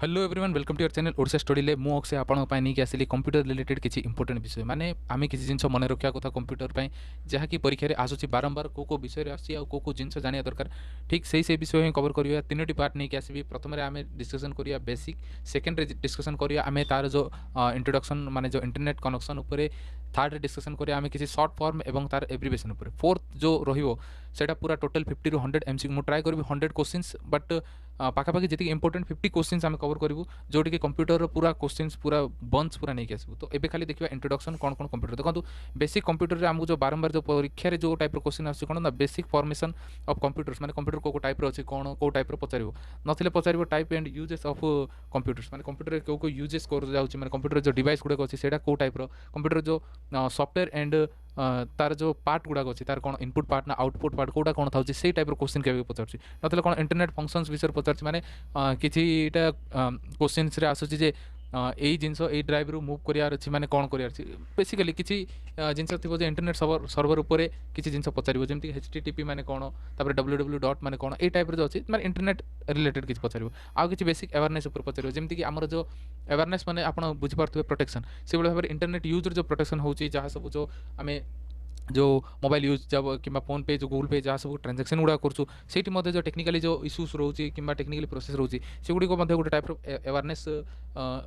Hello everyone welcome to your channel Odisha study ले मु अक्षय आपन पाई नहीं आसिली कंप्यूटर रिलेटेड किसी इंपोर्टेंट विषय माने आमे किसी जिंस मन रखा कथा कंप्यूटर पाई जहाँ की परीक्षा रे आसुची बारंबार को विषय रे आसी आ को जिंस जानिया दरकार ठीक से विषय ही कवर करिया तीनोटी पार्ट नहीं आसबि प्रथम रे आमे डिस्कशन करिया बेसिक सेकंड रे डिस्कशन करिया आमे तार जो इंट्रोडक्शन माने जो इंटरनेट कनेक्शन ऊपर थर्ड रे डिस्कशन करिया आमे किसी शॉर्ट फॉर्म एवं तार एब्रिविएशन ऊपर फोर्थ जो रहिबो सेटा पूरा टोटल 50 रु 100 एमसीक्यू मु ट्राई करबी 100 क्वेश्चंस बट पाखापाखि जी इंपोर्टेंट 50 क्वेश्चंस आम कवर करूँ जोटी कि कंप्यूटर पूरा क्वेश्चंस पूरा बंच पूरा नहीं आसबू तो ये खाली देखा इंट्रोडक्शन कौन कौन कंप्यूटर देखो बेसिक कंप्यूटर में आमको जो बारंबार जो परीक्षा रे जो टाइप क्वेश्चन आस कौन ना बेसिक फॉर्मेशन ऑफ कंप्यूटर्स माने कंप्यूटर को टाइप अच्छे कौन को टाइप पचार नथिले पचार type and uses of computers माने कंप्यूटर को यूजेस कर जाऊँगी माने कंप्यूटर जो डिवाइस गुड़ाक अच्छे से कौ टाइप कंप्यूटर जो सॉफ्टवेयर एंड तार जो पार्ट गुड़ाक अच्छे तार कौन इनपुट पार्ट ना आउटपुट पार्ट कौटा कौन था से टाइप क्वेश्चन के पचार ना कौन इंटरनेट फंक्शंस विषय पचार माने किसीटा क्वेश्चन आसूँ जे यही जिनस यही ड्राइव रु मूव करार अच्छी माने कौन करार बेसिकली किसी जिनस थी इंटरनेट सर्वर उपर किसी जिनस पचार जमी HTTP माने कौन तापर www डॉट माने कौन ए टाइप जो अच्छी माने इंटरनेट रिलेटेड किसी पचार आउ किसी बेसिक अवेयरनेस उपर पचार जमीक आमर जो अवेयरनेस माने आप बुझीपारे प्रोटेक्शन से भाव में इंटरनेट यूज जो प्रोटेक्शन होची जहाँ सब जो आम जो मोबाइल यूज जब कि फोन पे जो गूगल पे जहाँ सब ट्रांजेक्शन गुड़ा करूँ से जो टेक्निकली जो इश्यूज रोचे कि टेक्निकली प्रोसेस रोचे से गुड़ी गोटे टाइप अवेयरनेस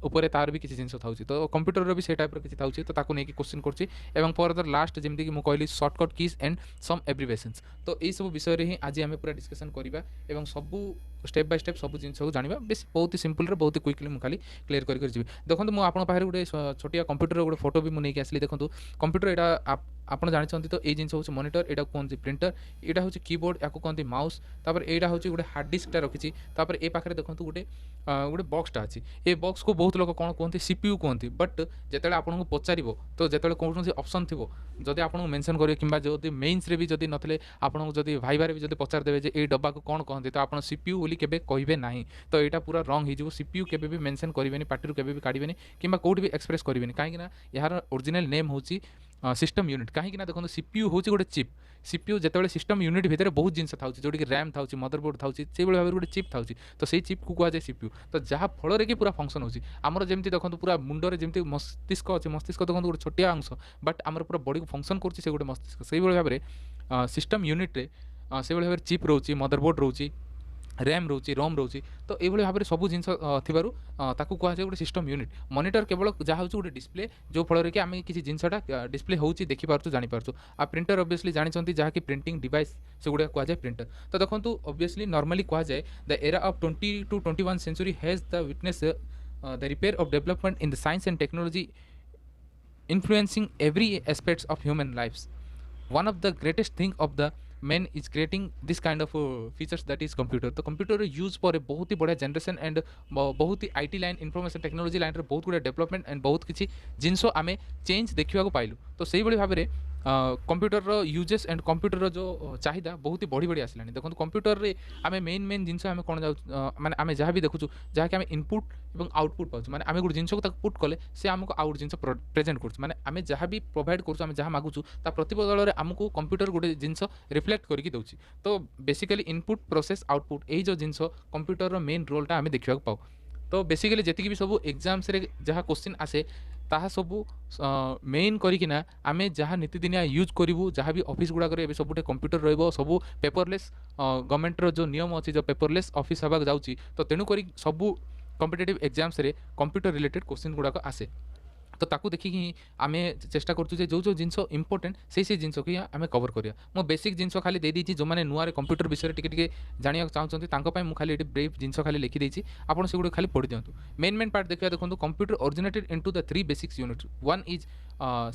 उपर तार भी किसी जिन था तो कंप्यूटर भी से टाइप किसी था तो ताको नहीं क्वेश्चन कर फर्दर लास्ट जमीक कि कहली shortcut keys and some abbreviations तो यही सब विषय ही आज आम पूरा डिस्कसन करवा और सबू स्टेप बाय स्टेप सब जिन जाना बेस बहुत ही सिंपल बहुत ही क्विकली मुझे खाली क्लीयर कर जी देखो मुझे आपे गोटे छोटिया कंप्यूटर गोटे फोटो भी मुझे आसली देखो कंप्यूटर यहाँ आपड़ जानते तो ये जिन हूँ मॉनिटर यहाँ कहते प्रिंटर यहाँ हूँ कीबोर्ड या कहते माउस तापर यहाँ हूँ गोटे हार्ड डिस्कटा रखी तापर ए पाखे देखो गोटे गोटे बक्सटा अच्छी ये बक्स को बहुत लोग कौन कहते CPU कहते बट जिते आपको पचार तो जिते कौन ऑप्शन थी जदि आपको मेंशन करेंगे कि जो मेन्स रे भी जदि नथिले आपको जदि भाइबारे भी जदि पचार देवे जे ए डब्बा को कौन कहते तो आप CPU बोली केबे कहिबे नाही तो यहाँ पूरा रंग हो CPU केबे भी मेंशन करेंगे पार्टी केबे भी काढ़े कि कौट भी एक्सप्रेस करेंगे कहीं यार ओरिजिनल नेम हूँ सिस्टम यूनिट कहीं देखो CPU हूँ गोटे चिप CPU जिते सिस्टम यूनिट भितर बहुत जिन था जोटि रैम था मदरबोर्ड था भाव में गोटे चिप था तो सही चिप को कहुए CPU तो जहाँ फल कि पूरा फंक्शन होची आमर जमी देखो पूरा मुंडरे जमी मस्तिष्क अच्छे मस्तिष्क देखो गोटे छोटिया अंश बट आमर पूरा बॉडी को फंक्शन कर गोटे मस्तिष्क से भाव में सिस्टम यूनिट्रे से भाव में चिप रोचे मदरबोर्ड रोचे रैम रोचे रोम रोचे तो ये भाव में सब जिन कहुए गोटे सिस्टम यूनिट मॉनिटर केवल जहाँ हूँ गोटे डिस्प्ले जो फल कि आम किसी जिनसा डिस्प्ले हो देखिपुर जानीपुर आ प्रिंटर ऑब्वियसली जानते जहाँ कि प्रिंटिंग डिवाइस से गुड़ा कहुए प्रिंटर तो देखो ऑब्वियसली नॉर्मली कहुए the era of 20 to 21 century has the witness the repair of development in the science and technology influencing every aspects of human lives. One of the greatest thing of the men is creating this kind of features that is computer. तो computer use पर बहुत ही बढ़िया generation and बहुत ही IT line information technology line बहुत गुड़ा development and बहुत किसी जिनस आम चेंज देखा पाइलु तो से भाव में कंप्यूटर यूजेस एंड कंप्यूटर जो चाहिदा बहुत ही बढ़ी बढ़ी आसला देखो कंप्यूटर रे आमे मेन जिनस आम कौन जाऊँ माने आमे जहाँ भी देखुचु जहाँ कि आम इनपुट और आउटपुट पाऊँ माने आमे गोटे जिनस को पुट कले से आमको आउट जिनस प्रेजेंट कर माने आमे जहाँ भी प्रोवाइड करूँ जहाँ मागुचु ता प्रतिबदल में आमको कंप्यूटर गोटे जिनस रिफ्लेक्ट करके दौर तो बेसिकली इनपुट प्रोसेस आउटपुट यही जो जिनस कंप्यूटर मेन रोलटा आम देखा पाऊ तो बेसिकली जी भी सब एग्जाम्स रे जहाँ क्वेश्चन आसे ताहा सबू मेन करिकिना आमे जहाँ नीतिदिनिया यूज करूँ जहाँ भी ऑफिस गुड़ाक सबुटे कंप्यूटर रहिबो सबू पेपरलेस गवर्नमेंट जो नियम अच्छी जो पेपरलेस ऑफिस हवा जाऊँगी तो तेणुक सबू कॉम्पिटिटिव एग्जाम्स रे कंप्यूटर रिलेटेड क्वेश्चन गुड़ाक आसे तो ताकू देखिकी आम चेष्टा करूँ जो जो जिन इंपोर्टेंट से जिनस कि आम कवर करिया मो बेसिक जिनस खाली दे देती जो मैंने नुआ कंप्यूटर विषय टे जाना चाहते मुझे खाली ब्रीफ जिनस खाली लिखिदी आपड़ से खाली पढ़ी दिंतु मेन पार्ट देखा देखो computer originated into the 3 basics unit one is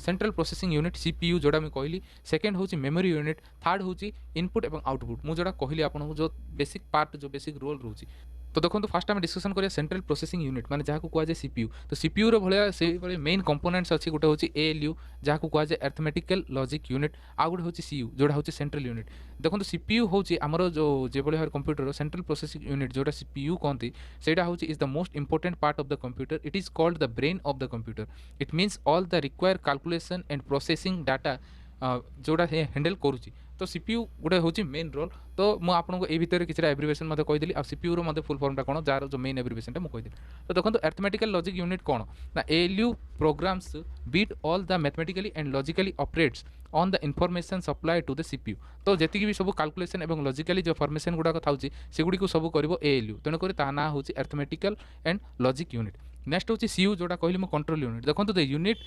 central processing unit CPU जोड़ा मुझे कहली सेकेंड हूँ मेमोरी यूनिट थर्ड हूँ इनपुट और आउटपुट मुझे कहली आपको जो बेसिक पार्ट जो बेसिक रोल रोचे तो देखो फास्ट आम डिस्कसन करिया सेंट्रल प्रोसेसिंग यूनिट माने जहाँ को कहुए CPU तो CPU रो भलिया से मेन कंपोनेंट्स अच्छी गोटे हूँ ALU जहाँ को कहुए अर्थमेटिकल लॉजिक यूनिट आ गोटे हूँ CU जोड़ा हूँ सेंट्रल यूनिट देखो CPU हूँ आमर जो भाव कंप्यूटर सेंट्रल प्रोसेसिंग यूनिट जोटा CPU कहते सेटा हूँ is the most important part of the computer it is called the brain of the computer it means all the require calculation and processing data जोड़ा handle करुच्ची तो CPU गोटे हूँ main role. तो मुझे आपको ये भितर किसी एब्रिवेशन कहीदेली आ सीपीयू रो फुल फॉर्मटा कौन जार जो मेन एब्रिवेशन मुझे कहीदेली। तो देखो अरिथमेटिकल लॉजिक यूनिट कौन ना ALU programs beat all the mathematically and logically operates on the information supply to the CPU. तो जी भी सब कैलकुलेशन और लॉजिकली जो फॉर्मेशन गुड़ाक था सेगुड़ी सब कर एएलयू, तेणुक ना हूँ arithmetical and logic unit. Next हूँ सीयू जोटा कहली मो कंट्रोल यूनिट। देखो the unit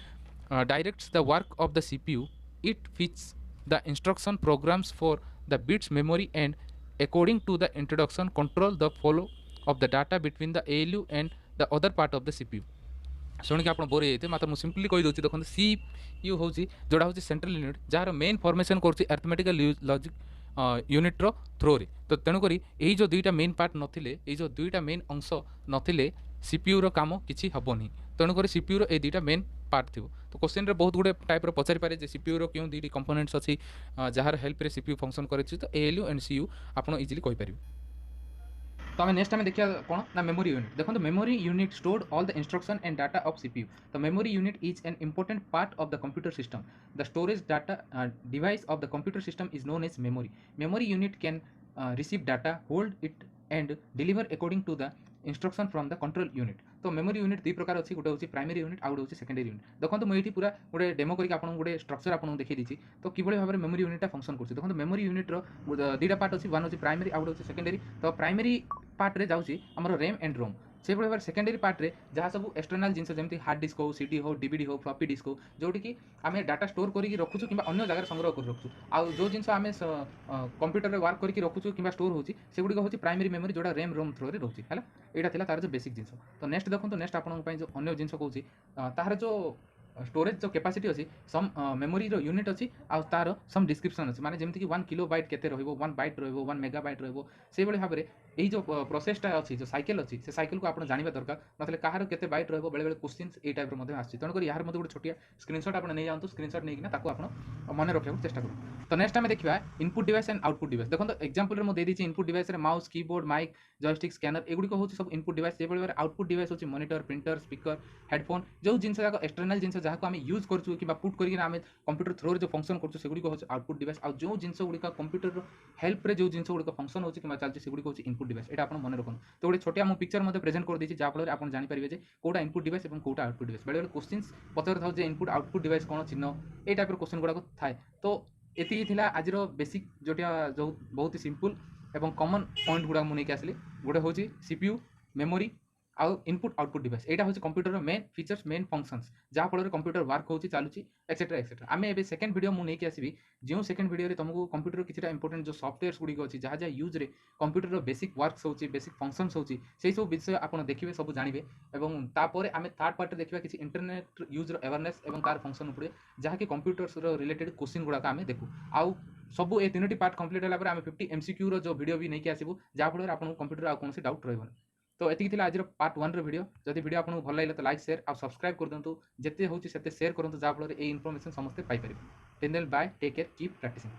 directs the work of the CPU. It fits the instruction programs for the bits memory and according to the introduction control the flow of the data between the ALU and the other part of the CPU। शुणिक आप bore होते मात्र मुझे simply कहीदे देखो सी you हूँ जोड़ा हूँ central unit जार main formation करथमेटिकल लॉजिक यूनिट्र थ्रो रे। तो तेणुक यही जो दुईटा मेन पार्ट नथिले जो दुईटा मेन अंश नथिले सीपीयू रो काम किसी हेनी। तेणुक सीपीयू रो ए दुईटा मेन पार्ट थी। तो क्वेश्चन रे बहुत गुड़े टाइप पचारि पारे जे सीपीयू रो क्यों दुईटी कंपोनेंट्स अच्छी जार हेल्प रे सीपीयू फंक्शन करे। तो एएलयू एंड सीयू आप इजिली कहींपर। तो आम नेक्स्ट आम देखिए कौन ना मेमोरी यूनिट। देखो memory unit stored all the instruction and data of CPU. तो memory unit is an important part of the computer system. The storage data device of the computer system is known as memory. Memory unit can receive data, hold it and deliver according to the instruction from the control unit. तो memory unit दुई प्रकार अच्छी, गोटे हूँ primary unit आउ गोटे secondary unit. देखो मुझे पूरा गोटे डेमो करके आपको गोटे स्ट्रक्चर आपको देखी दी। तो किभली भाव में मेमोरी यूनिटा फंक्शन कर। देखो मेमोरी यूनिट्र दुईटा पार्ट अच्छी, वन हूँ प्राइमरी आउ गोटे सेकेंडरी। तो प्राइमरी पार्ट रे जाऊँगी आमर रैम एंड रोम। से भाव में सेकेंडरी पार्ट रे जहाँ सब एक्सटर्नाल जिन जमी हार्ड डिस्क हो, सीडी हो, डीवीडी हो, फ्लॉपी डिस्क हो, जोटी कि आम डाटा स्टोर करके रखुचु कि अन्य जगह संग्रह कर रखुचु। आउ जो जिन आम कंप्यूटर में वर्क करके रखुचु कि स्टोर होची सेगुड़ी हूँ प्राइमरी मेमोरी जोड़ा रैम रोम थ्रो रे रोची है। यहाँ था तार जो बेसिक जिन। तो नेक्स्ट देखो नेक्स्ट आपंपाई जो अन्य जिन कहूँ तार जो स्टोरेज जो कैपेसिटी अच्छी सम मेमोरी रो यूनिट अच्छी आ तार सम डिस्क्रिप्शन अच्छी माने जमती कि 1 किलो बाइट केते रहइबो, 1 बाइट रहइबो, 1 मेगा बाइट रहइबो। से भली भाबरे एही जो प्रोसेसटा अच्छी जो साइकिल अच्छी से साइकिल को आपण जानिबा दरकार नथले काहार केते बाइट रहइबो बेले बेले क्वेश्चंस ए टाइप रो मध्ये आछि। तण करी यार मध्ये गोटे छोटिया स्क्रीनशॉट आपण नै जानतु, स्क्रीनशॉट नै किना ताको आपण मने रखिया चेष्टा करू। तो नेक्स्ट आमे देखिबा input device and output device. देखो एग्जांपल रे मो दे दिछि इनपुट डिवाइस रे mouse, keyboard, mike, joystick, scanner एगुडी को होछि सब इनपुट डिवाइस। जे भली आउटपुट डिवाइस होछि मॉनिटर, प्रिंटर, स्पीकर, हेडफोन जो जिनस जाक एक्सटर्नल जिनस जहाँ को आम यूज करछु कि पुट करके आम कंप्यूटर थ्रो रे जो फंक्शन करछु सेगुडी को होछि आउटपुट डिवाइस। आ जो जिनस गुडी का कंप्यूटर हेल्प रे जो जिनस गुडी का फंक्शन होछि कि चलछि सेगुडी को होछि इनपुट डिवाइस। एटा आपण मने रखन। तो गोटे छोटिया मो पिक्चर मध्ये प्रेजेंट कर देछि जा फल आपण जानि परिबे जे कोडा इनपुट डिवाइस एवं कोडा आउटपुट डिवाइस। बेले बेले क्वेश्चंस पचार थाउ जे इनपुट आउटपुट डिवाइस कोन चिन्ह ए टाइप रो क्वेश्चन गुडा को थाए। तो एति थिला आजिर बेसिक जोटिया जो बहुत ही सिंपल एवं कॉमन पॉइंट गुडा मु नै के आसली। गोटे होछि सीपीयू, मेमोरी आउ इनपुट आउटपुट डिवाइस। एटा होछि computer main features, main functions जहाँ फल कंप्यूटर वर्क होछि चालुछि एक्सेट्रा एक्सेट्रा। आमे एबे सेकंड वीडियो मु नै के आसीबी जो सेकंड वीडियो रे तुमको कंप्यूटर किछटा इंपोर्टेंट जो सॉफ्टवेयर्स गुडी अछि जहाँ जहाँ यूज रे कंप्यूटर रो बेसिक वर्क्स होछि, बेसिक फंक्शंस होछि, सेही सब विषय आपण देखिबे सब जानिबे। एवं तापर आमे थर्ड पार्ट देखिबा किछि इंटरनेट यूज रो अवेयरनेस एवं तार फंक्शन उपरे जहाँ कि कंप्यूटर्स रो रिलेटेड क्वेश्चन गुडा आमे देखु। आउ सब ए तीनोटी पार्ट कंप्लीट होला पर आमे 50 एमसीक्यू रो जो वीडियो भी नै के आसीबु जहाँ फल आपन कंप्यूटर आ कोनोसी डाउट रहबो। तो एतिक थिला आज पार्ट 1 रो वीडियो। जदि वीडियो आपको भल लागले तो लाइक, शेयर और सब्सक्राइब कर दिंतु। जेते होछि सेते शेयर करंतु जहाँ फल ए इन्फॉर्मेशन समस्त पाई परिबे। Till then bye, take care, keep practising.